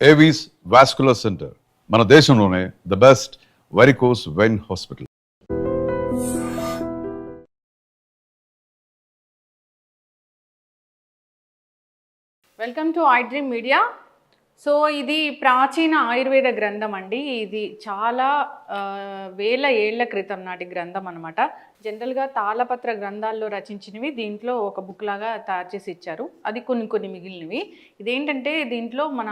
Avis vascular centre మన దేశంలోనే the best varicose vein hospital. Welcome to I dream media. So ఇది ప్రాచీన ఆయుర్వేద గ్రంథం అండి. ఇది చాలా వేల ఏళ్ల క్రితం నాటి గ్రంథం అనమాట. జనరల్గా తాళపత్ర గ్రంథాల్లో రచించినవి దీంట్లో ఒక బుక్ లాగా తయారు చేసి ఇచ్చారు. అది కొన్ని మిగిలినవి. ఇదేంటంటే దీంట్లో మన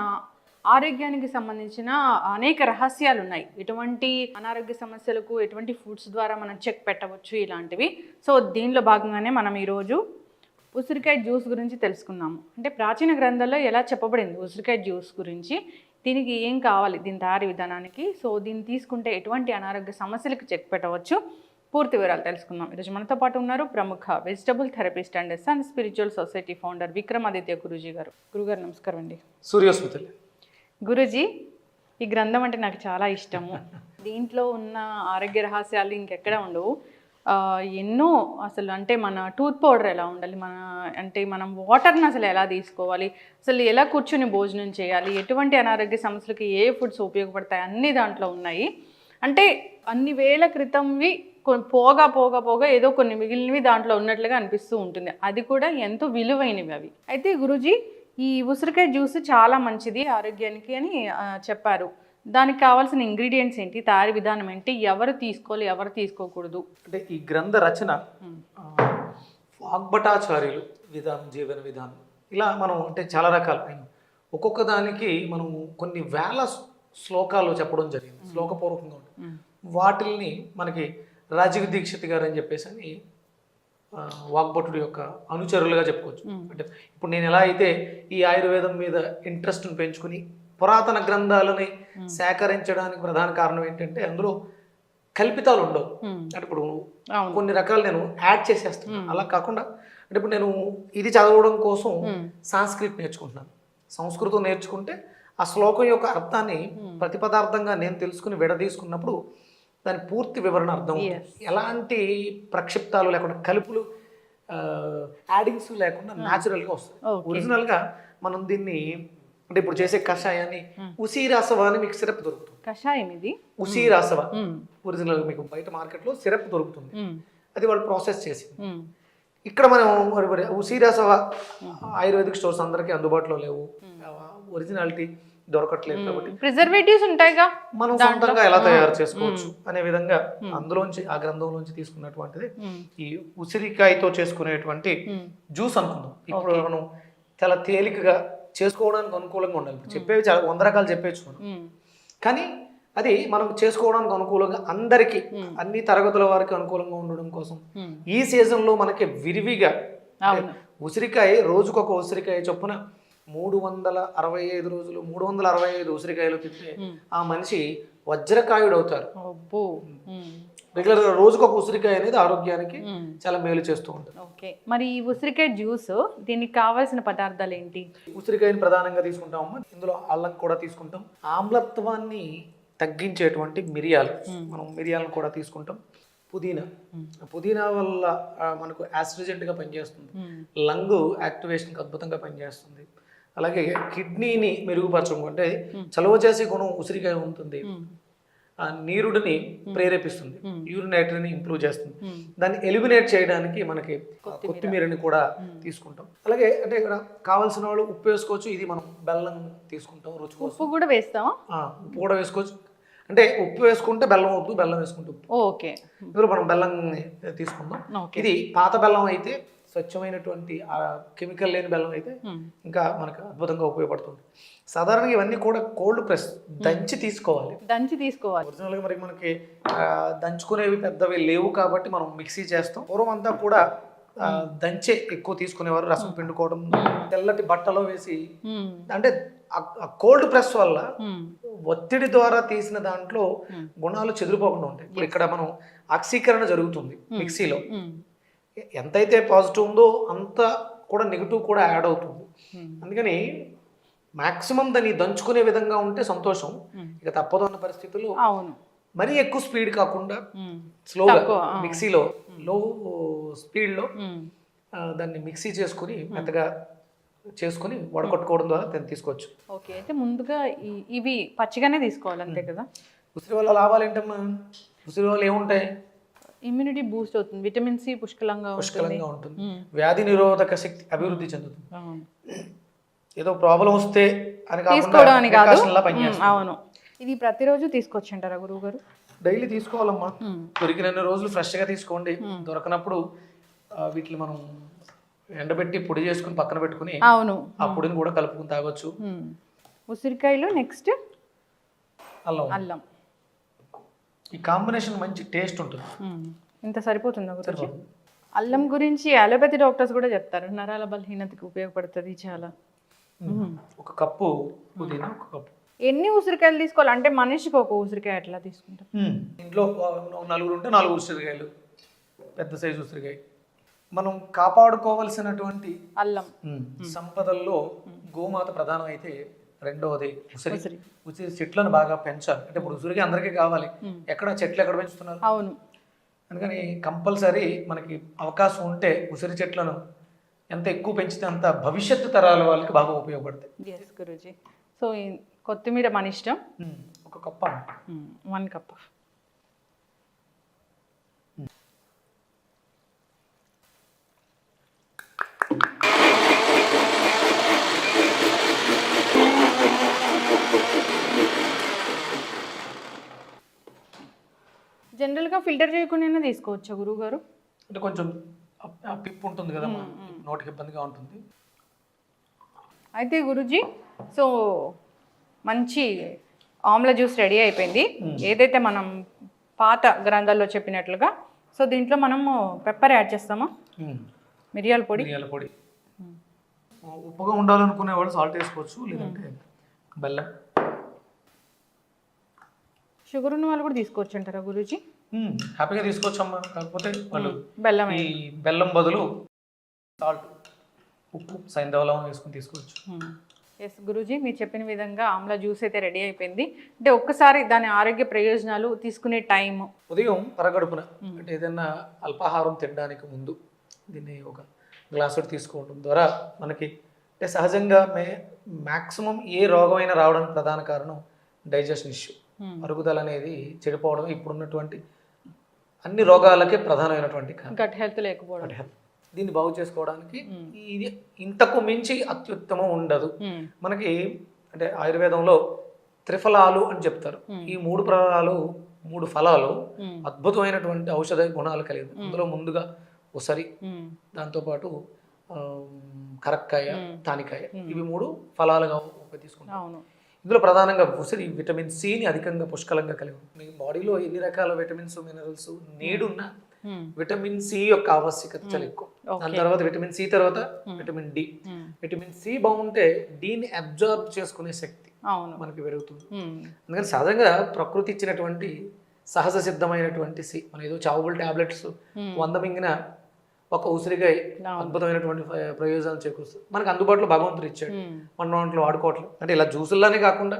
ఆరోగ్యానికి సంబంధించిన అనేక రహస్యాలు ఉన్నాయి. ఎటువంటి అనారోగ్య సమస్యలకు ఎటువంటి ఫుడ్స్ ద్వారా మనం చెక్ పెట్టవచ్చు ఇలాంటివి. సో దీనిలో భాగంగానే మనం ఈరోజు ఉసిరికాయ జ్యూస్ గురించి తెలుసుకుందాము. అంటే ప్రాచీన గ్రంథాల్లో ఎలా చెప్పబడింది ఉసిరికాయ జ్యూస్ గురించి, దీనికి ఏం కావాలి, దీని తయారీ విధానానికి, సో దీన్ని తీసుకుంటే ఎటువంటి అనారోగ్య సమస్యలకు చెక్ పెట్టవచ్చు, పూర్తి వివరాలు తెలుసుకుందాం. ఈరోజు మనతో పాటు ఉన్నారు ప్రముఖ vegetable therapist and sun spiritual society founder Vikramaditya Guruji గారు. గురుగారు నమస్కారం అండి. సూర్యోస్మితలు. గురూజీ, ఈ గ్రంథం అంటే నాకు చాలా ఇష్టము. దీంట్లో ఉన్న ఆరోగ్య రహస్యాలు ఇంకెక్కడ ఉండవు. ఎన్నో అసలు అంటే మన టూత్ పౌడర్ ఎలా ఉండాలి, మనం వాటర్ని అసలు ఎలా తీసుకోవాలి, అసలు ఎలా కూర్చుని భోజనం చేయాలి, ఎటువంటి అనారోగ్య సమస్యలకి ఏ ఫుడ్స్ ఉపయోగపడతాయి అన్నీ దాంట్లో ఉన్నాయి. అంటే అన్ని వేల క్రితంవి పోగా ఏదో కొన్ని మిగిలినవి దాంట్లో ఉన్నట్లుగా అనిపిస్తూ ఉంటుంది. అది కూడా ఎంతో విలువైనవి అవి. అయితే గురూజీ, ఈ ఉసిరికాయ జ్యూస్ చాలా మంచిది ఆరోగ్యానికి అని చెప్పారు. దానికి కావాల్సిన ఇంగ్రీడియంట్స్ ఏంటి, తయారీ విధానం ఏంటి, ఎవరు తీసుకోవాలి ఎవరు తీసుకోకూడదు? అంటే ఈ గ్రంథ రచన వాగ్భటాచార్యులు జీవన విధానం ఇలా మనం అంటే చాలా రకాలు ఒక్కొక్క దానికి మనం కొన్ని వేల శ్లోకాలు చెప్పడం జరిగింది, శ్లోకపూర్వకంగా ఉంటుంది. వాటిల్ని మనకి రాజీవ్ దీక్షిత్ గారు అని చెప్పేసి అని వాగ్భటుడి యొక్క అనుచరులుగా చెప్పుకోవచ్చు. అంటే ఇప్పుడు నేను ఎలా అయితే ఈ ఆయుర్వేదం మీద ఇంట్రెస్ట్ని పెంచుకుని పురాతన గ్రంథాలని సేకరించడానికి ప్రధాన కారణం ఏంటంటే అందులో కల్పితాలు ఉండవు. అంటే ఇప్పుడు కొన్ని రకాలు నేను యాడ్ చేసేస్తాను. అలా కాకుండా అంటే ఇప్పుడు నేను ఇది చదవడం కోసం సాంస్క్రిట్ నేర్చుకుంటున్నాను. సంస్కృతం నేర్చుకుంటే ఆ శ్లోకం యొక్క అర్థాన్ని ప్రతిపదార్థంగా నేను తెలుసుకుని విడదీసుకున్నప్పుడు దాని పూర్తి వివరణ అర్థం. ఎలాంటి ప్రక్షిప్తాలు లేకుండా కలుపులు యాడింగ్స్ లేకుండా న్యాచురల్గా వస్తుంది. ఒరిజినల్గా మనం దీన్ని అంటే ఇప్పుడు చేసే కషాయాన్ని ఉసిరాసవ అని మీకు సిరప్ దొరుకుతుంది. కషాయం ఇది ఉసిరాసవ ఒరిజినల్ మీకు బయట మార్కెట్లో సిరప్ దొరుకుతుంది. అది వాళ్ళు ప్రాసెస్ చేసి ఇక్కడ మనం ఉసిరాసవ ఆయుర్వేదిక్ స్టోర్స్ అందరికీ అందుబాటులో లేవు, ఒరిజినాలిటీ దొరకట్లేదు. కాబట్టి ప్రిజర్వేటివ్స్ ఉంటాయిగా, మనం సొంతంగా ఎలా తయారు చేసుకోవచ్చు అనే విధంగా అందులోంచి ఆ గ్రంథంలోంచి తీసుకున్నటువంటిది ఈ ఉసిరికాయతో చేసుకునేటువంటి జ్యూస్ అనుకుందాం. ఇప్పుడు మనం చాలా తేలికగా చేసుకోవడానికి అనుకూలంగా ఉండాలి. చెప్పేవి చాలా 100 రకాలు చెప్పేచ్చు మనం, కానీ అది మనం చేసుకోవడానికి అనుకూలంగా అందరికీ అన్ని తరగతుల వారికి అనుకూలంగా ఉండడం కోసం ఈ సీజన్లో మనకి విరివిగా ఉసిరికాయ రోజుకొక ఉసిరికాయ చొప్పున 365 రోజులు 365 ఉసిరికాయలు తింటే ఆ మనిషి వజ్రకాయుడు అవుతారు. రెగ్యులర్గా రోజుకొక ఉసిరికాయ అనేది ఆరోగ్యానికి చాలా మేలు చేస్తూ ఉంటుంది. ఓకే, మరి ఈ ఉసిరికాయ జ్యూస్ దీనికి కావాల్సిన పదార్థాలు ఏంటి? ఉసిరికాయని ప్రధానంగా తీసుకుంటామమ్మా. ఇందులో అల్లం కూడా తీసుకుంటాం. ఆమ్లత్వాన్ని తగ్గించేటువంటి మిరియాలు, మనం మిరియాలను కూడా తీసుకుంటాం. పుదీనా వల్ల మనకు యాస్ట్రిజెంట్గా పనిచేస్తుంది, లంగ్ యాక్టివేషన్కి అద్భుతంగా పనిచేస్తుంది. అలాగే కిడ్నీని మెరుగుపరచడం అంటే చలువ చేసే గుణం ఉసిరికాయ ఉంటుంది. నీరుడిని ప్రేరేపిస్తుంది, యూరినేటరీని ఇంప్రూవ్ చేస్తుంది. దాన్ని ఎలిమినేట్ చేయడానికి మనకి కొత్తిమీరని కూడా తీసుకుంటాం. అలాగే అంటే ఇక్కడ కావాల్సిన వాళ్ళు ఉప్పు వేసుకోవచ్చు. ఇది మనం బెల్లం తీసుకుంటాం, రుచి కోసం. ఉప్పు కూడా వేస్తాం, ఉప్పు కూడా వేసుకోవచ్చు. అంటే ఉప్పు వేసుకుంటే బెల్లం వద్దు, బెల్లం వేసుకుంటే ఉప్పు. ఓకే, ఇందులో మనం బెల్లం తీసుకుందాం. ఇది పాత బెల్లం అయితే, స్వచ్ఛమైనటువంటి కెమికల్ లేని బెల్లం అయితే ఇంకా మనకు అద్భుతంగా ఉపయోగపడుతుంది. సాధారణంగా ఇవన్నీ కూడా కోల్డ్ ప్రెస్ దంచి తీసుకోవాలి. ఒరిజినల్గా మరి మనకి దంచుకునేవి పెద్దవి లేవు కాబట్టి మనం మిక్సీ చేస్తాం. పూర్వం అంతా కూడా దంచే ఎక్కువ తీసుకునేవారు. రసం పిండుకోవడం, తెల్లటి బట్టలో వేసి, అంటే కోల్డ్ ప్రెస్ వల్ల ఒత్తిడి ద్వారా తీసిన దాంట్లో గుణాలు చెదిరిపోకుండా ఉంటాయి. ఇప్పుడు ఇక్కడ మనం ఆక్సీకరణ జరుగుతుంది మిక్సీలో. ఎంతైతే పాజిటివ్ ఉందో అంత కూడా నెగిటివ్ కూడా యాడ్ అవుతుంది. అందుకని మాక్సిమం దాన్ని దంచుకునే విధంగా ఉంటే సంతోషం. ఇక తప్పదు అన్న పరిస్థితుల్లో మరీ ఎక్కువ స్పీడ్ కాకుండా స్లోగా మిక్సీలో లో స్పీడ్లో దాన్ని మిక్సీ చేసుకుని మెత్తగా చేసుకొని వడకొట్టుకోవడం ద్వారా దాన్ని తీసుకోవచ్చు. ఓకే, అయితే ముందుగా ఇవి పచ్చిగానే తీసుకోవాలి అంతే కదా? ఉసిరి వల్ల లాభాలు ఏంటమ్మా? ఉసిరి వల్ల ఏముంటాయి? ఇమ్యూనిటీ బూస్ట్ అవుతుంది, విటమిన్ సి పుష్కలంగా ఉంటుంది, వ్యాధి నిరోధక శక్తి అభివృద్ధి చెందుతుంది. ఏదో ప్రాబ్లం వస్తే అని తీసుకోవడం అని కాదు. పనిచేస్తుంది. అవును, ఇది ప్రతిరోజు తీసుకొచ్చింటారా గురువు గారు? డైలీ తీసుకోవాలమ్మా. దొరికినన్ని రోజులు ఫ్రెష్గా తీసుకోండి. దొరకనప్పుడు వీటిని మనం ఎండబెట్టి పొడి చేసుకుని పక్కన పెట్టుకుని అవును ఆ పొడిని కూడా కలుపుకుని తాగొచ్చు. ఉసిరికాయలు, నెక్స్ట్ అల్లం. అల్లం, ఈ కాంబినేషన్ మంచి టేస్ట్ ఉంటుంది. ఇంత సరిపోతుందా గురించి? అల్లం గురించి అలోపతి డాక్టర్స్ కూడా చెప్తారు, నరాల బలహీనతకి ఉపయోగపడుతుంది చాలా. ఒక కప్పు పుదీనా, ఒక కప్పు. ఎన్ని ఉసిరికాయలు తీసుకోవాలి అంటే మనిషికి ఒక ఉసిరికాయ ఎట్లా తీసుకుంటాం? ఇంట్లో 4 ఉంటే 4 ఉసిరికాయలు, పెద్ద సైజు ఉసిరికాయ. మనం కాపాడుకోవలసినటువంటి అల్లం సంపదల్లో గోమాత ప్రధానం అయితే, రెండవది ఉసిరి. ఉసిరి చెట్లను బాగా పెంచాలి. అంటే ఇప్పుడు ఉసిరికాయ అందరికీ కావాలి, ఎక్కడ చెట్లు ఎక్కడ పెంచుతున్నారు? అవును, అందుకని కంపల్సరీ మనకి అవకాశం ఉంటే ఉసిరి చెట్లను ఎంత ఎక్కువ పెంచితే అంత భవిష్యత్తు తరాల వాళ్ళకి బాగా ఉపయోగపడతాయి. ఎస్ గురూజీ. సో కొత్తిమీర మన ఇష్టం, ఒక కప్పు, 1 కప్. జనరల్గా ఫిల్టర్ చేయకుండా తీసుకోవచ్చా గురువు గారు? అంటే కొంచెం పిప్పు ఉంటుంది కదా, నోటికి ఇబ్బందిగా ఉంటుంది. అయితే గురూజీ, సో మంచి ఆమ్లా జ్యూస్ రెడీ అయిపోయింది. ఏదైతే మనం పాత గ్రంథాల్లో చెప్పినట్లుగా, సో దీంట్లో మనము పెప్పర్ యాడ్ చేస్తామా? మిరియాల పొడి. ఉప్పుగా ఉండాలనుకునే వాళ్ళు సాల్ట్ వేసుకోవచ్చు, లేదంటే బెల్లం. షుగర్ ఉన్న వాళ్ళు కూడా తీసుకోవచ్చు అంటారా గురూజీ? హ్యాపీగా తీసుకోవచ్చు అమ్మా. కాకపోతే వాళ్ళు బెల్లం, ఈ బెల్లం బదులు సాల్ట్, ఉప్పు, సైంధవ వేసుకుని తీసుకోవచ్చు. ఎస్ గురూజీ, మీరు చెప్పిన విధంగా ఆమ్లా జ్యూస్ అయితే రెడీ అయిపోయింది. అంటే ఒక్కసారి దాని ఆరోగ్య ప్రయోజనాలు తీసుకునే టైం, ఉదయం పరగడుపున అంటే ఏదైనా అల్పాహారం తినడానికి ముందు దీన్ని ఒక గ్లాసు తీసుకోవడం ద్వారా మనకి అంటే సహజంగా మ్యాక్సిమం ఏ రోగమైనా రావడానికి ప్రధాన కారణం డైజెషన్ ఇష్యూ, అరుగుదల అనేది చెడిపోవడం. ఇప్పుడున్నటువంటి అన్ని రోగాలకే ప్రధానమైనటువంటి గట్ హెల్త్ లేకపోవడం. దీన్ని బాగు చేసుకోవడానికి ఇది ఇంతకు మించి అత్యుత్తమం ఉండదు. మనకి అంటే ఆయుర్వేదంలో త్రిఫలాలు అని చెప్తారు. ఈ 3 ఫలాలు అద్భుతమైనటువంటి ఔషధ గుణాలు కలిగి. అందులో ముందుగా ఉసిరి, దాంతోపాటు కరక్కాయ, తానికాయ, ఇవి 3 ఫలాలుగా తీసుకుంటాం. ఇందులో ప్రధానంగా ఉసిరి విటమిన్ సిని అధికంగా పుష్కలంగా కలిగి ఉంటుంది. బాడీలో ఎన్ని రకాల విటమిన్స్, మినరల్స్ నీడున్న విటమిన్ సి యొక్క ఆవశ్యకత చాలా ఎక్కువ. దాని తర్వాత విటమిన్ సి తర్వాత విటమిన్ డి. విటమిన్ సి బాగుంటే డిని అబ్జార్బ్ చేసుకునే శక్తి మనకి పెరుగుతుంది. అందుకని సహజంగా ప్రకృతి ఇచ్చినటువంటి సహజ సిద్ధమైనటువంటి సి, మన ఏదో చావబుల్ టాబ్లెట్స్ 100 మింగిన ఒక ఉసిరికాయ అద్భుతమైనటువంటి ప్రయోజనాలు చేకూరుస్తుంది. మనకు అందుబాటులో భగవంతుడు ఇచ్చాడు, మన దాంట్లో వాడుకోవట్లేదు. అంటే ఇలా జ్యూసుల్లానే కాకుండా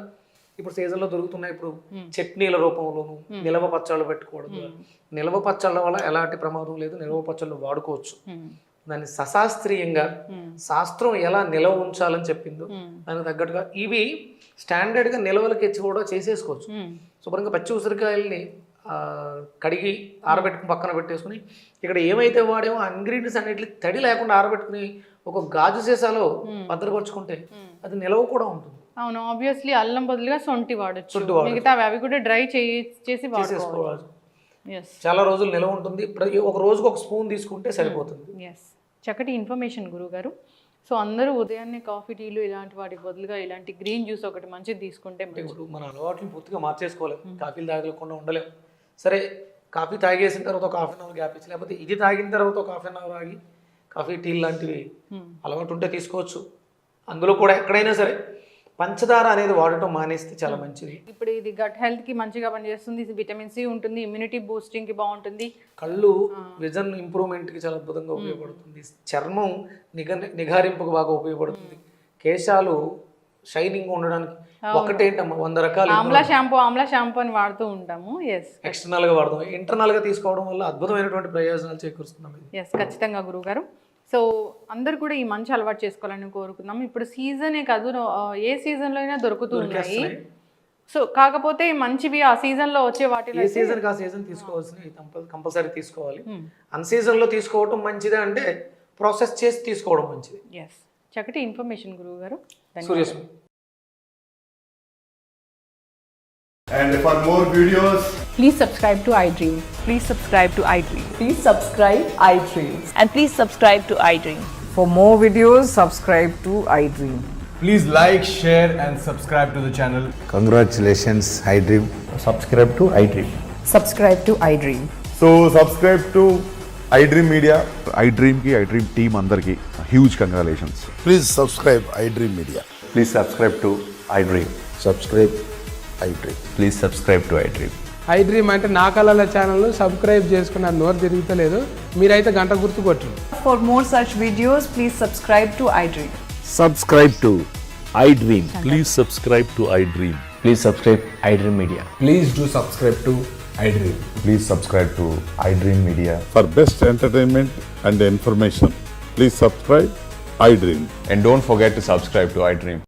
ఇప్పుడు సీజన్లో దొరుకుతున్నాయి. ఇప్పుడు చట్నీల రూపంలోను నిలవ పచ్చళ్ళు పెట్టుకోవడం. నిలవ పచ్చళ్ళ వల్ల ఎలాంటి ప్రమాదం లేదు, నిలవ పచ్చళ్ళు వాడుకోవచ్చు. దాన్ని సశాస్త్రీయంగా శాస్త్రం ఎలా నిలవ ఉంచాలని చెప్పిందో దానికి తగ్గట్టుగా ఇవి స్టాండర్డ్గా నిలవలకి కూడా చేసేసుకోవచ్చు. శుభ్రంగా పచ్చి ఉసిరికాయల్ని కడిగి ఆరబెట్టుకుని పక్కన పెట్టేసుకుని ఇక్కడ ఏమైతే వాడేమో ఇంగ్రీడియంట్స్ అన్నిటి తడి లేకుండా ఆరబెట్టుకుని ఒక గాజు సీసాలో భద్రపరుచుకుంటే అది నిలవ కూడా ఉంటుంది. అవును, ఆబ్వియస్లీ అల్లం బదులుగా సొంటి వాడచ్చు, మిగతా అవి కూడా డ్రై చేసి వాడుకోవాలి. చాలా రోజులు నిలవ ఉంటుంది. ఒక రోజుకు ఒక స్పూన్ తీసుకుంటే సరిపోతుంది. ఎస్, చక్కటి ఇన్ఫర్మేషన్ గురువు గారు. సో అందరూ ఉదయాన్నే కాఫీ, టీలు ఇలాంటి వాటికి బదులుగా ఇలాంటి గ్రీన్ జ్యూస్ ఒకటి మంచిది తీసుకుంటే ఇప్పుడు మన అలవాట్లు పూర్తిగా మార్చేసుకోలేము. కాఫీలు తాగలేకుండా ఉండలేము. సరే, కాఫీ తాగేసిన తర్వాత ఒక 1/2 అవర్ గ్యాప్ ఇచ్చి, లేకపోతే ఇది తాగిన తర్వాత ఒక 1/2 అవర్ ఆగి కాఫీ, టీలు లాంటివి అలవాటు ఉంటే తీసుకోవచ్చు. అందులో కూడా ఎక్కడైనా సరే పంచదార అనేది వాడటం మానేస్తే చాలా మంచిది. ఇప్పుడు ఇది గట్ హెల్త్ కి మంచిగా పనిచేస్తుంది, విటమిన్ సి ఉంటుంది, ఇమ్యూనిటీ బూస్టింగ్ కి బాగుంటుంది, కళ్ళు విజన్ ఇంప్రూవ్మెంట్ కి చాలా అద్భుతంగా ఉపయోగపడుతుంది, చర్మం నిగారింపుకు బాగా ఉపయోగపడుతుంది, కేశాలు షైనింగ్ ఉండడానికి. ఒకటేంటమ్మా 100 రకాల ఆమ్లా షాంపూ అని వాడుతూ ఉంటాము. ఎస్, ఎక్స్టర్నల్ గా వాడతాం. ఇంటర్నల్ గా తీసుకోవడం వల్ల అద్భుతమైనటువంటి ప్రయోజనాలు చేకూరుస్తున్నాం. ఎస్, ఖచ్చితంగా గురువు గారు. సో అందరు కూడా ఈ మంచి అలవాటు చేసుకోవాలని కోరుకుందాం. ఇప్పుడు సీజనే కాదు, ఏ సీజన్లో అయినా దొరుకుతూ ఉన్నాయి. దొరికేస్తున్నాయి. సో కాకపోతే మంచివి ఆ సీజన్లో వచ్చే వాటిలో ఏ సీజన్ ఆ సీజన్ తీసుకోవాల్సినవి కంపల్సరీ తీసుకోవాలి. అన్ సీజన్లో తీసుకోవడం మంచిదే అంటే ప్రాసెస్ చేసి తీసుకోవడం మంచిది. ఎస్, చక్కటి ఇన్ఫర్మేషన్ గురువు గారు. సూర్యస్మి. And for more videos, Please subscribe to iDream. Please subscribe to iDream. Please subscribe iDream. And please subscribe to iDream. For more videos, subscribe to iDream. please like, share, and subscribe to the channel. Congratulations, iDream. subscribe to iDream. Subscribe to iDream. So subscribe to iDream Media. iDream కి iDream team అందరికి huge congratulations. Please subscribe iDream Media. Please subscribe to iDream. Subscribe iDream. Please subscribe to iDream. iDream అంటే నా కళల channel subscribe చేసుకున్న నోరు తిరుగుతలేదు, మీరైతే గంట గుర్తు కొట్టండి. For more such videos, please subscribe to iDream. Subscribe to iDream. Please subscribe to iDream. Please subscribe iDream Media. Please do subscribe to iDream. Please subscribe to iDream Media. For best entertainment and information, please subscribe iDream. And don't forget to subscribe to iDream.